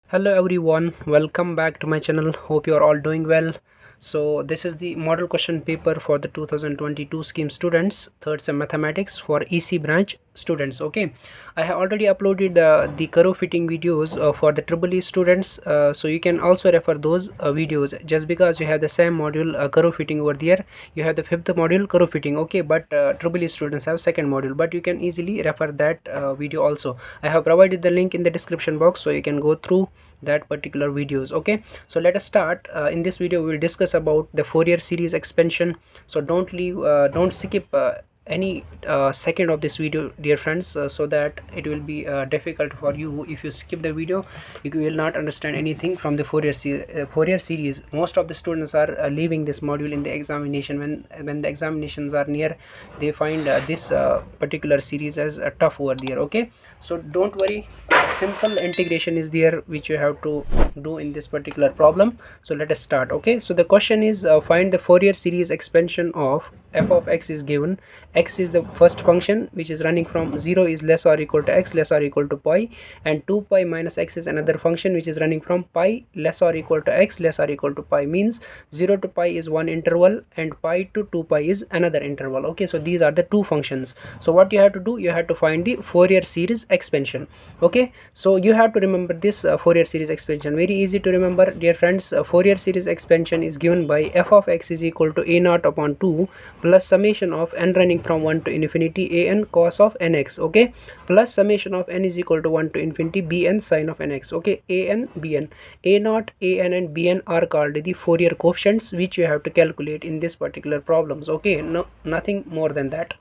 Hello everyone, welcome back to my channel. Hope you are all doing well. So this is the model question paper for the 2022 scheme students, third sem mathematics for EC branch students. Okay, I have already uploaded the curve fitting videos for the triple E students, so you can also refer those videos. Just because you have the same module curve fitting over there, you have the fifth module curve fitting. Okay, but triple E students have second module, but you can easily refer that video also. I have provided the link in the description box, so you can go through that particular videos. Okay, so let us start. In this video we will discuss about the Fourier series expansion, so don't skip any second of this video, dear friends, so that it will be difficult for you. If you skip the video, you will not understand anything from the Fourier series. Most of the students are leaving this module in the examination. When the examinations are near, they find this particular series as tough over there. Okay, so don't worry, simple integration is there which you have to do in this particular problem. So let us start. Okay, so the question is, find the Fourier series expansion of f of x is given. X is the first function which is running from 0 is less or equal to x less or equal to pi, and 2 pi minus x is another function which is running from pi less or equal to x less or equal to pi. Means 0 to pi is one interval and pi to 2 pi is another interval. Okay, so these are the two functions. So what you have to do, you have to find the Fourier series expansion. Okay, so you have to remember this Fourier series expansion. Very easy to remember, dear friends. Fourier series expansion is given by f of x is equal to a naught upon 2 plus summation of n running from 1 to infinity a n cos of nx. Okay, plus summation of n is equal to 1 to infinity b n sin of nx. Okay, a n b n, a naught, a n and b n are called the Fourier coefficients which you have to calculate in this particular problems. Okay, no, nothing more than that.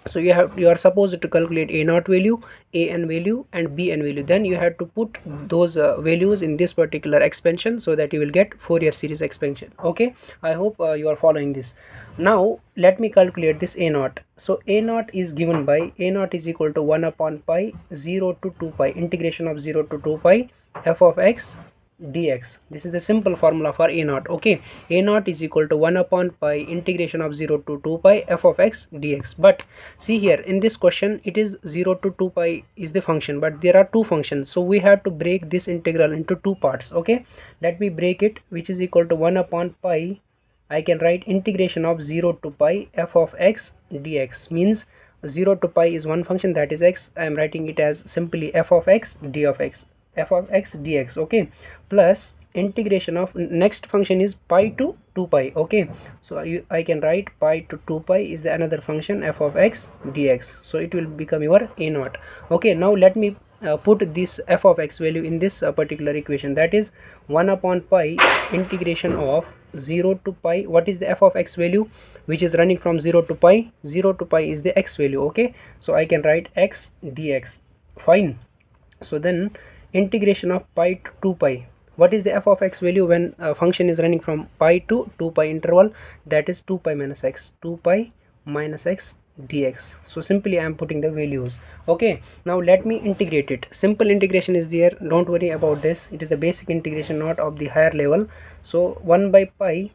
So you are supposed to calculate a naught value, a n value and b n value. Then you have to put those values in this particular expansion, so that you will get Fourier series expansion. Okay, I hope you are following this. Now let me calculate this a naught. So a naught is given by a naught is equal to 1 upon pi 0 to 2 pi integration of 0 to 2 pi f of x dx. This is the simple formula for a naught. Okay, a naught is equal to 1 upon pi integration of 0 to 2 pi f of x dx. But see here in this question, it is 0 to 2 pi is the function, but there are two functions, so we have to break this integral into two parts. Okay, let me break it, which is equal to 1 upon pi. I can write integration of 0 to pi f of x dx. Means 0 to pi is one function, that is x. I am writing it as simply f of x d of x, f of x dx. Okay, plus integration of next function is pi to 2 pi. Okay, so I can write pi to 2 pi is the another function f of x dx. So it will become your a naught. Okay, now let me put this f of x value in this particular equation, that is 1 upon pi integration of 0 to pi. What is the f of x value which is running from 0 to pi? 0 to pi is the x value. Okay, so I can write x dx. Fine. So then integration of pi to 2 pi. What is the f of x value when a function is running from pi to 2 pi interval? That is 2 pi minus x, 2 pi minus x dx. So simply I am putting the values. Okay, now let me integrate it. Simple integration is there, don't worry about this. It is the basic integration, not of the higher level. So 1 by pi,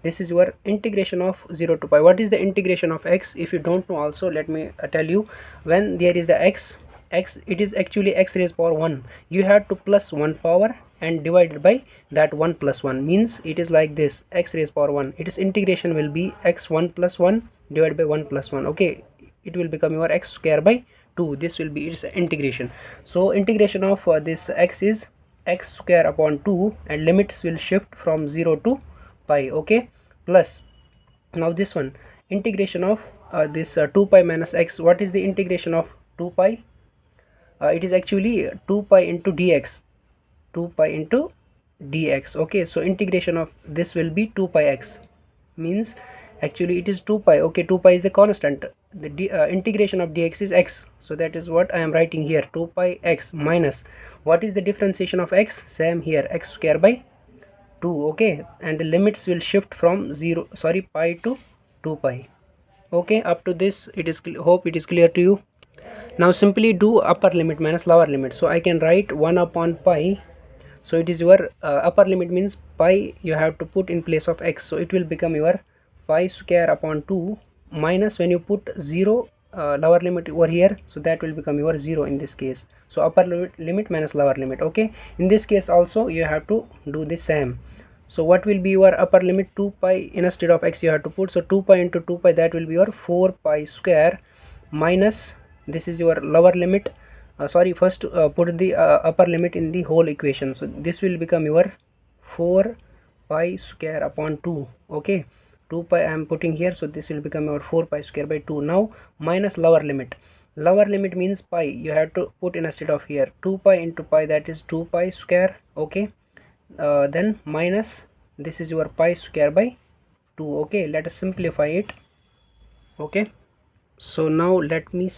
this is your integration of 0 to pi. What is the integration of x? If you don't know also, let me tell you. When there is a x, it is actually x raised power 1. You have to plus 1 power and divided by that 1 plus 1. Means it is like this, x raised power 1. It is integration will be x1 plus 1 divided by 1 plus 1. Okay, it will become your x square by 2. This will be its integration. So integration of this x is x square upon 2, and limits will shift from 0 to pi. Okay, plus now this one integration of this 2 pi minus x. What is the integration of 2 pi? It is actually 2 pi into dx, 2 pi into dx. Okay, so integration of this will be 2 pi x. Means actually it is 2 pi. Okay, 2 pi is the constant. The integration of dx is x, so that is what I am writing here, 2 pi x minus what is the differentiation of x? Same here, x square by 2. Okay, and the limits will shift from pi to 2 pi. Okay, up to this it is hope it is clear to you. Now simply do upper limit minus lower limit. So I can write 1 upon pi. So it is your upper limit, means pi you have to put in place of x, so it will become your pi square upon 2 minus when you put 0 lower limit over here, so that will become your 0 in this case. So upper limit minus lower limit. Okay, in this case also you have to do the same. So what will be your upper limit? 2 pi instead of x you have to put, so 2 pi into 2 pi, that will be your 4 pi square minus, this is your lower limit. Sorry, first put the upper limit in the whole equation, so this will become your 4 pi square upon 2. Okay, 2 pi I am putting here, so this will become your 4 pi square by 2. Now minus lower limit. Lower limit means pi, you have to put instead of here 2 pi into pi, that is 2 pi square. Okay, then minus, this is your pi square by 2. Okay, let us simplify it. Okay, so now let me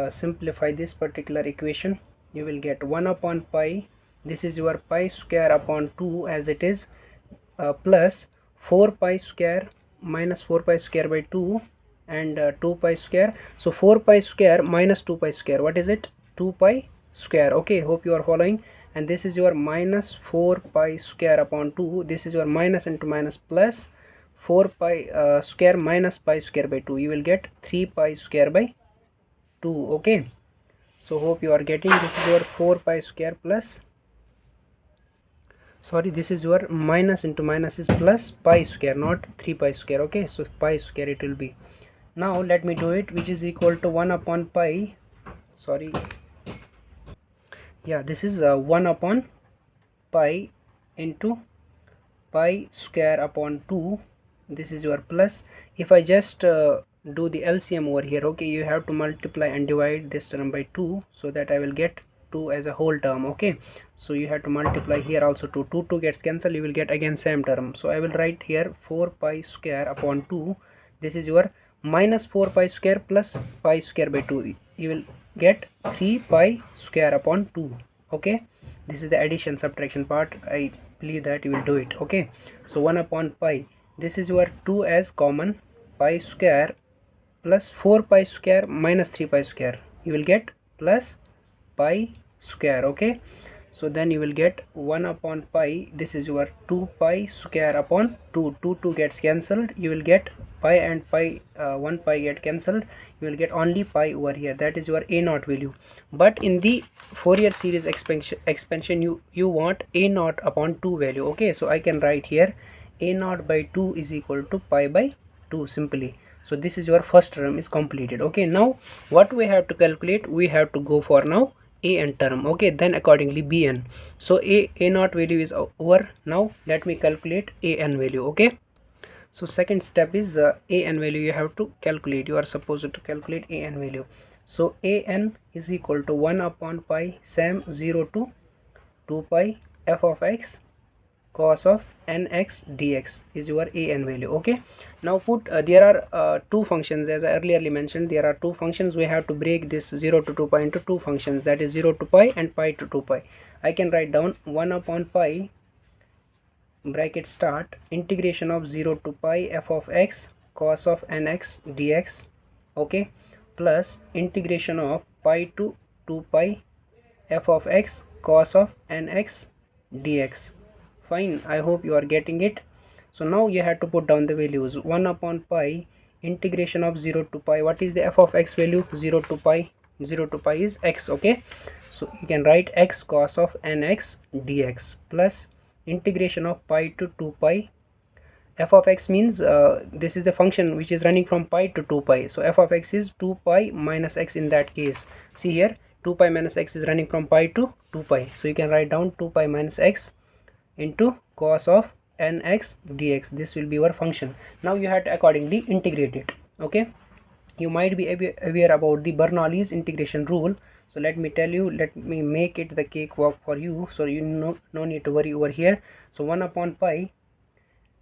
simplify this particular equation. You will get 1 upon pi, this is your pi square upon 2 as it is, plus 4 pi square minus 4 pi square by 2, and 2 pi square. So 4 pi square minus 2 pi square, what is it? 2 pi square. Okay, hope you are following. And this is your minus 4 pi square upon 2, this is your minus into minus plus 4 pi square minus pi square by 2, you will get 3 pi square by 2. Okay, so hope you are getting. This is your 4 pi square plus, sorry, this is your minus into minus is plus pi square, not 3 pi square. Okay, so pi square it will be. Now let me do it, which is equal to 1 upon pi, sorry, yeah, this is 1 upon pi into pi square upon 2, this is your plus. If I just do the LCM over here, okay, you have to multiply and divide this term by 2, so that I will get 2 as a whole term. Okay, so you have to multiply here also 2 gets cancelled, you will get again same term. So I will write here 4 pi square upon 2, this is your minus 4 pi square plus pi square by 2, you will get 3 pi square upon 2. Okay, this is the addition subtraction part, I believe that you will do it. Okay, so 1 upon pi, this is your 2 as common, pi square plus 4 pi square minus 3 pi square, you will get plus pi square. Okay, so then you will get 1 upon pi, this is your 2 pi square upon 2, 2 gets cancelled, you will get pi and pi, 1 pi get cancelled, you will get only pi over here, that is your a naught value. But in the Fourier series expansion you want a naught upon 2 value. Okay, so I can write here a naught by 2 is equal to pi by 2 simply. So this is your first term is completed. Okay, now what we have to calculate, we have to go for now an term. Okay, then accordingly bn. So a naught value is over. Now let me calculate an value. Okay, so second step is an value you have to calculate, you are supposed to calculate an value. So an is equal to 1 upon pi sum 0 to 2 pi f of x cos of nx dx is your an value. Okay, now put there are two functions, as I earlier mentioned, there are two functions. We have to break this 0 to 2 pi into two functions, that is 0 to pi and pi to 2 pi. I can write down 1 upon pi bracket start integration of 0 to pi f of x cos of nx dx. Okay, plus integration of pi to 2 pi f of x cos of nx dx. Fine, I hope you are getting it. So now you have to put down the values. 1 upon pi integration of 0 to pi, what is the f of x value? 0 to pi, 0 to pi is x. Okay, so you can write x cos of nx dx plus integration of pi to 2 pi. F of x means this is the function which is running from pi to 2 pi, so f of x is 2 pi minus x in that case. See here, 2 pi minus x is running from pi to 2 pi, so you can write down 2 pi minus x into cos of nx dx. This will be your function. Now you have to accordingly integrate it. Okay, you might be aware about the Bernoulli's integration rule, so let me tell you, let me make it the cakewalk for you, so you no need to worry over here. So 1 upon pi,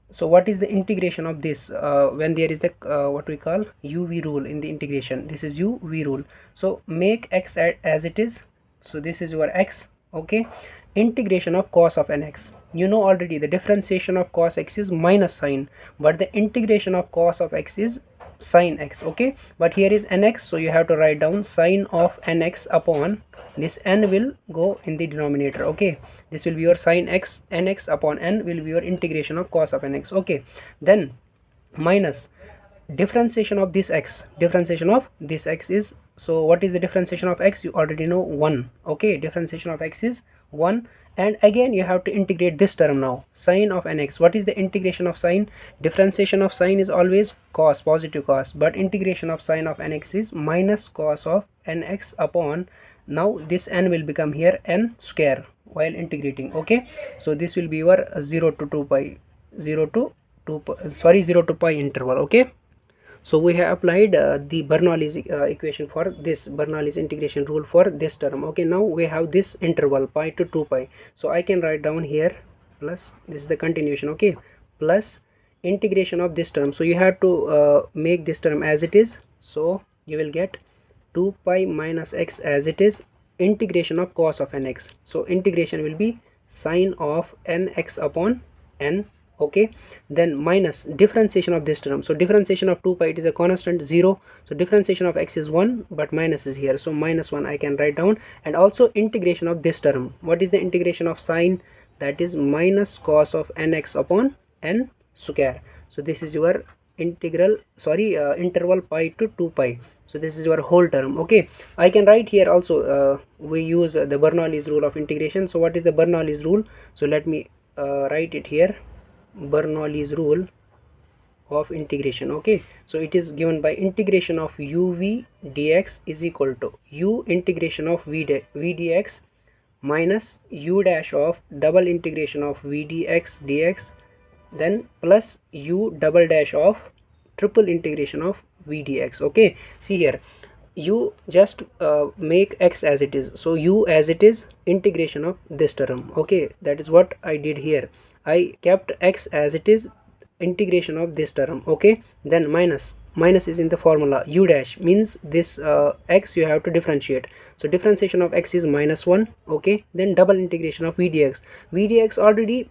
so what is the integration of this when there is the what we call uv rule in the integration? This is uv rule, so make x as it is, so this is your x. Okay, integration of cos of nx, you know already the differentiation of cos x is minus sign, but the integration of cos of x is sin x. Okay, but here is nx, so you have to write down sin of nx upon this n will go in the denominator. Okay, this will be your sin x, nx upon n will be your integration of cos of nx. Okay, then minus differentiation of this x, differentiation of this x is, so what is the differentiation of x? You already know, 1. Okay, differentiation of x is 1. And again you have to integrate this term now, sine of nx. What is the integration of sine? Differentiation of sine is always cos, positive cos, but integration of sine of nx is minus cos of nx upon, now this n will become here n square while integrating. Okay, so this will be your 0 to 2 pi, 0 to 2 pi, sorry, 0 to pi interval. Okay, so we have applied the Bernoulli's equation for this, Bernoulli's integration rule for this term. Okay, now we have this interval pi to 2 pi, so I can write down here plus, this is the continuation. Okay, plus integration of this term, so you have to make this term as it is, so you will get 2 pi minus x as it is, integration of cos of nx, so integration will be sine of nx upon n. Okay, then minus differentiation of this term, so differentiation of 2 pi, it is a constant 0, so differentiation of x is 1 but minus is here, so minus 1 I can write down. And also integration of this term, what is the integration of sine? That is minus cos of nx upon n square. So this is your integral, sorry, interval pi to 2 pi, so this is your whole term. Okay, I can write here also, we use the Bernoulli's rule of integration. So what is the Bernoulli's rule? So let me write it here, Bernoulli's rule of integration. Okay, so it is given by integration of uv dx is equal to u integration of v dx minus u dash of double integration of v dx, then plus u double dash of triple integration of v dx. Okay, see here, you just make x as it is, so u as it is, integration of this term. Okay, that is what I did here, I kept x as it is, integration of this term. Okay, then minus is in the formula, u dash means this x you have to differentiate, so differentiation of x is minus 1. Okay, then double integration of v dx already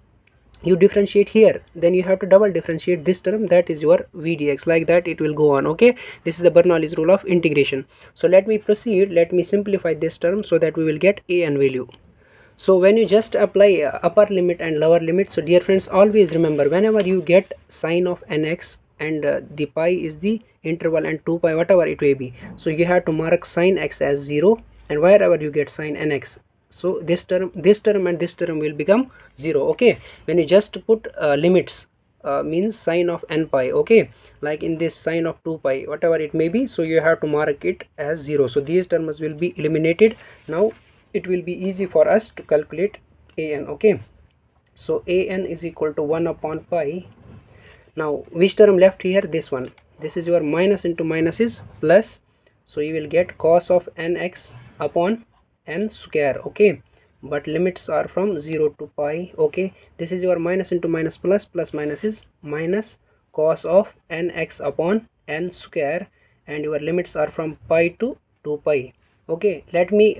you differentiate here, then you have to double differentiate this term, that is your v dx, like that it will go on. Okay, this is the Bernoulli's rule of integration. So let me proceed, let me simplify this term so that we will get a n value. So when you just apply upper limit and lower limit, so dear friends, always remember, whenever you get sine of nx and the pi is the interval and 2 pi whatever it may be, so you have to mark sine x as 0, and wherever you get sine nx, so this term and this term will become 0. Okay, when you just put limits, means sine of n pi, okay, like in this sine of 2 pi whatever it may be, so you have to mark it as 0, so these terms will be eliminated. Now it will be easy for us to calculate an. Okay, so an is equal to 1 upon pi. Now which term left here? This one, this is your minus into minus is plus, so you will get cos of nx upon n square. Okay, but limits are from 0 to pi. Okay, this is your minus into minus plus, plus minus is minus cos of nx upon n square, and your limits are from pi to 2 pi. Okay, let me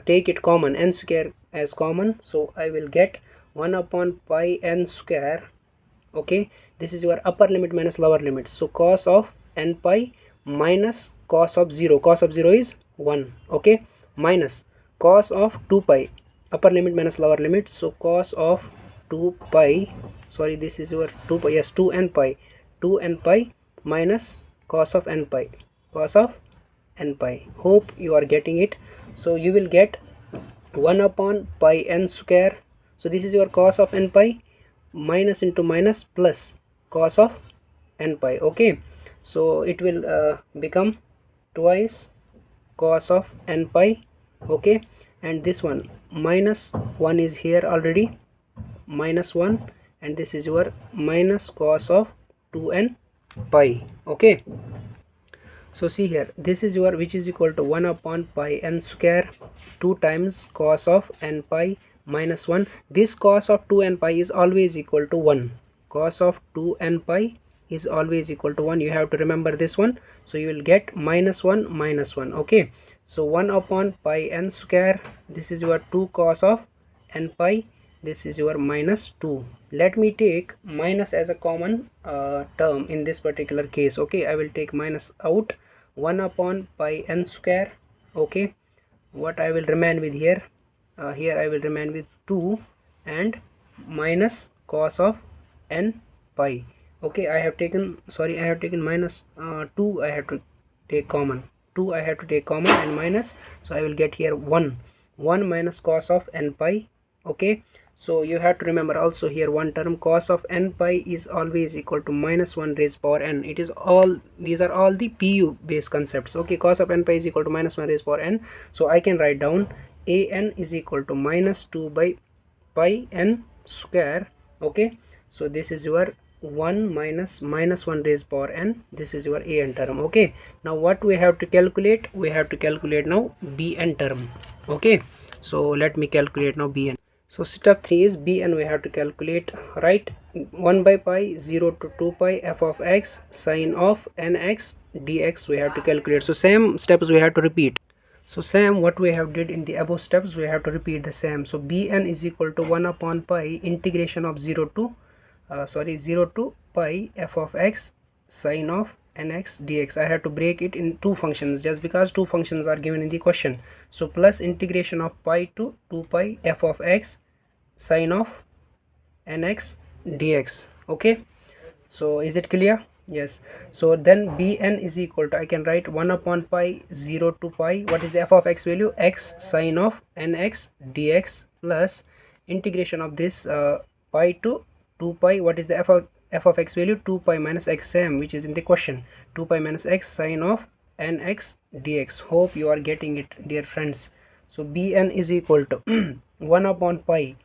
take it common, n square as common, so I will get 1 upon pi n square. Okay, this is your upper limit minus lower limit, so cos of n pi minus cos of 0, cos of 0 is 1. Okay, minus cos of 2 pi, upper limit minus lower limit, so cos of 2 pi, sorry, this is your 2 pi, yes, 2n pi minus cos of n pi, cos of n pi. Hope you are getting it. So you will get 1 upon pi n square, so this is your cos of n pi, minus into minus plus cos of n pi. Okay, so it will become twice cos of n pi. Okay, and this one minus 1 is here already, minus 1, and this is your minus cos of 2n pi. Okay, so see here, this is your, which is equal to 1 upon pi n square 2 times cos of n pi minus 1. This cos of 2n pi is always equal to 1, cos of 2n pi is always equal to 1, you have to remember this one. So you will get minus 1 minus 1. Okay, so 1 upon pi n square, this is your 2 cos of n pi, this is your minus 2. Let me take minus as a common term in this particular case. Okay, I will take minus out, 1 upon pi n square. Okay, what I will remain with here, here I will remain with 2 and minus cos of n pi. Okay, I have taken, sorry, I have taken minus 2. I have to take common, 2 I have to take common, and minus, so I will get here 1 minus cos of n pi. Okay, so you have to remember also here one term, cos of n pi is always equal to minus 1 raised power n. It is all, these are all the pu based concepts. Okay, cos of n pi is equal to minus 1 raised power n, so I can write down an is equal to minus 2 by pi n square. Okay, so this is your 1 minus minus 1 raised power n, this is your an term. Okay, now what we have to calculate, we have to calculate now bn term. Okay, so let me calculate now bn. So step 3 is bn, we have to calculate, right? 1 by pi 0 to 2 pi f of x sine of nx dx we have to calculate. So same steps we have to repeat. So same what we have did in the above steps we have to repeat the same. So bn is equal to 1 upon pi integration of 0 to 0 to pi f of x sine of nx dx. I have to break it in two functions just because two functions are given in the question. So plus integration of pi to 2 pi f of x sine of nx dx. Okay, so is it clear? Yes. So then bn is equal to, I can write 1 upon pi 0 to pi, what is the f of x value, x sine of nx dx, plus integration of this pi to 2 pi, what is the f of x value, 2 pi minus x same which is in the question, 2 pi minus x sine of nx dx. Hope you are getting it, dear friends. So bn is equal to 1 upon pi,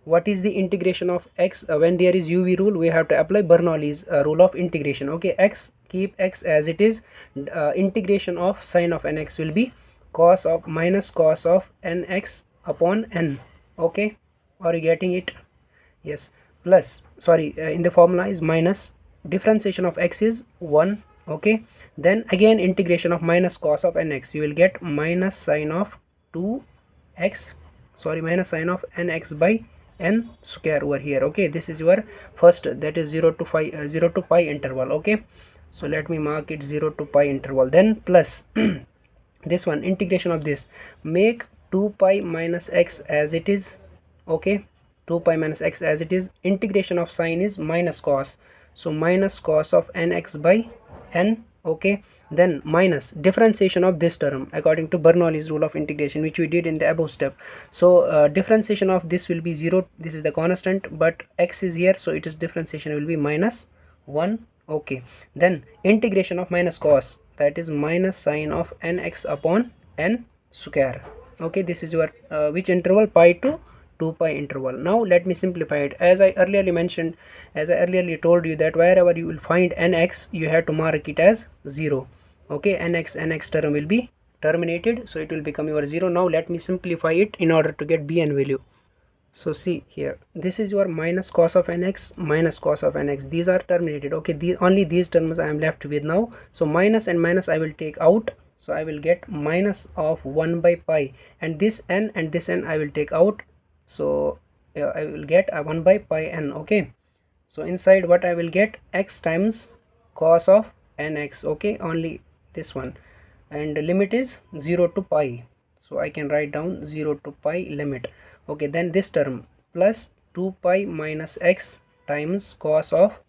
what is the integration of x, when there is uv rule we have to apply Bernoulli's rule of integration. Okay, x, keep x as it is, integration of sine of nx will be cos of minus cos of nx upon n. Okay, are you getting it? Yes, plus, sorry, in the formula is minus, differentiation of x is 1. Okay, then again integration of minus cos of nx, you will get minus sine of 2x, sorry, minus sine of nx by n square over here. Okay, this is your first, that is 0 to 5 0 to pi interval. Okay, so let me mark it 0 to pi interval, then plus this one integration of this, make 2 pi minus x as it is. Okay, 2 pi minus x as it is, integration of sine is minus cos, so minus cos of nx by n. Okay, then minus differentiation of this term according to Bernoulli's rule of integration which we did in the above step. So differentiation of this will be 0, this is the constant, but x is here, so it is differentiation will be minus 1. Okay, then integration of minus cos, that is minus sine of nx upon n square. Okay, this is your which interval, pi to 2 pi interval. Now let me simplify it. As I earlier mentioned, as I earlier told you that wherever you will find nx, you have to mark it as 0. Okay, nx term will be terminated, so it will become your 0. Now let me simplify it in order to get bn value. So see here, this is your minus cos of nx minus cos of nx, these are terminated. Okay, only these terms I am left with now. So minus and minus I will take out, so I will get minus of 1 by pi, and this n and this n I will take out, so I will get a 1 by pi n. Okay, so inside what I will get, x times cos of nx. Okay, only this one, and the limit is 0 to pi, so I can write down 0 to pi limit. Okay, then this term plus 2 pi minus x times cos of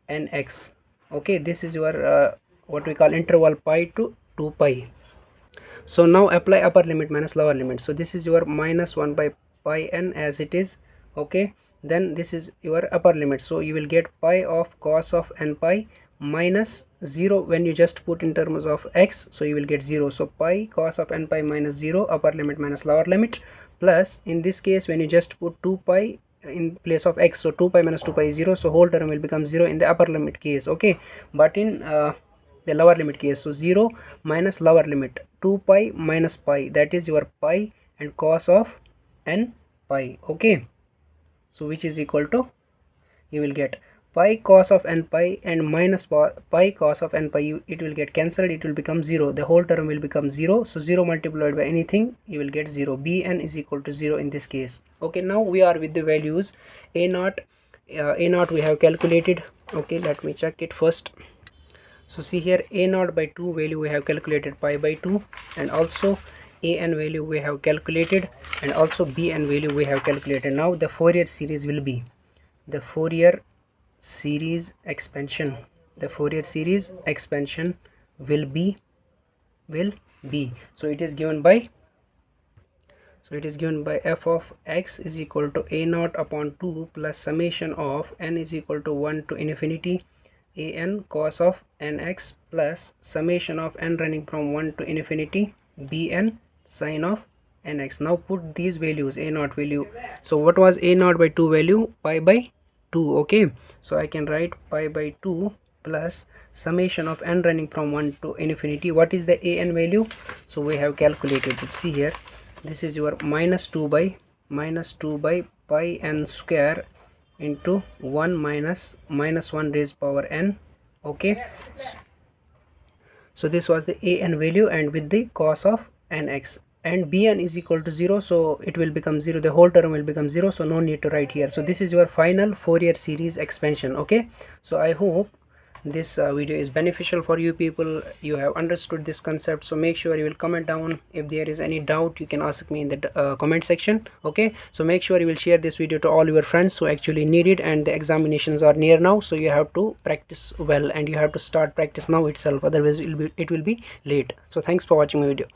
nx. Okay, this is your what we call interval pi to 2 pi. So now apply upper limit minus lower limit, so this is your minus 1 by pi n as it is. Okay, then this is your upper limit, so you will get pi of cos of n pi minus 0, when you just put in terms of x, so you will get 0, so pi cos of n pi minus 0, upper limit minus lower limit, plus in this case when you just put 2 pi in place of x, so 2 pi minus 2 pi is 0, so whole term will become 0 in the upper limit case. Okay, but in the lower limit case, so 0 minus lower limit 2 pi minus pi, that is your pi and cos of n pi. Okay, so which is equal to, you will get pi cos of n pi and minus pi cos of n pi, it will get cancelled, it will become 0, the whole term will become 0, so 0 multiplied by anything you will get 0. bn is equal to 0 in this case. Okay, now we are with the values a naught. A naught we have calculated. Okay, let me check it first. So see here, a naught by 2 value we have calculated pi by 2, and also an value we have calculated, and also bn value we have calculated. Now the Fourier series will be, the Fourier series expansion, the Fourier series expansion will be so it is given by f of x is equal to a naught upon 2 plus summation of n is equal to 1 to infinity a n cos of nx plus summation of n running from 1 to infinity b n sin of nx. Now put these values, a naught value, so what was a naught by 2 value? Pi by 2. Okay, so I can write pi by 2 plus summation of n running from 1 to infinity. What is the a n value? So we have calculated it. See here, this is your minus 2 by pi n square into 1 minus 1 raised power n. Okay, so this was the a n value, and with the cos of nx, and bn is equal to 0, so it will become 0, the whole term will become 0, so no need to write here. So this is your final Fourier series expansion. Okay, so I hope this video is beneficial for you people. You have understood this concept, so make sure you will comment down. If there is any doubt, you can ask me in the comment section. Okay, so make sure you will share this video to all your friends who actually need it, and the examinations are near now, so you have to practice well, and you have to start practice now itself, otherwise it will be late. So thanks for watching my video.